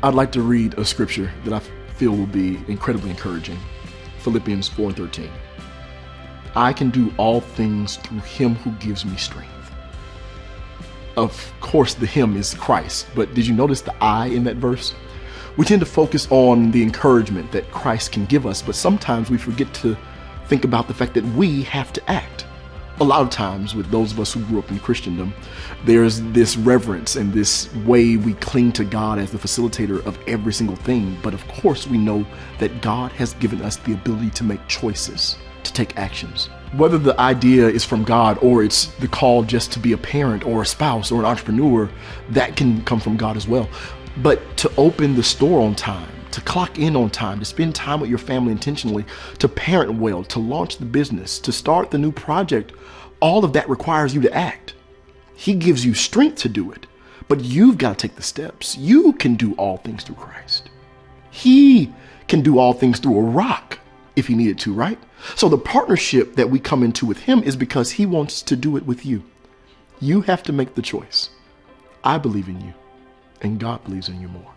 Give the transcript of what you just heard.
I'd like to read a scripture that I feel will be incredibly encouraging. Philippians 4:13. I can do all things through him who gives me strength. Of course, the him is Christ, but did you notice the I in that verse? We tend to focus on the encouragement that Christ can give us, but sometimes we forget to think about the fact that we have to act. A lot of times with those of us who grew up in Christendom, there's this reverence and this way we cling to God as the facilitator of every single thing. But of course, we know that God has given us the ability to make choices, to take actions. Whether the idea is from God or it's the call just to be a parent or a spouse or an entrepreneur, that can come from God as well. But to open the store on time, to clock in on time, to spend time with your family intentionally, to parent well, to launch the business, to start the new project, all of that requires you to act. He gives you strength to do it, but you've got to take the steps. You can do all things through Christ. He can do all things through a rock if he needed to, right? So the partnership that we come into with him is because he wants to do it with you. You have to make the choice. I believe in you, and God believes in you more.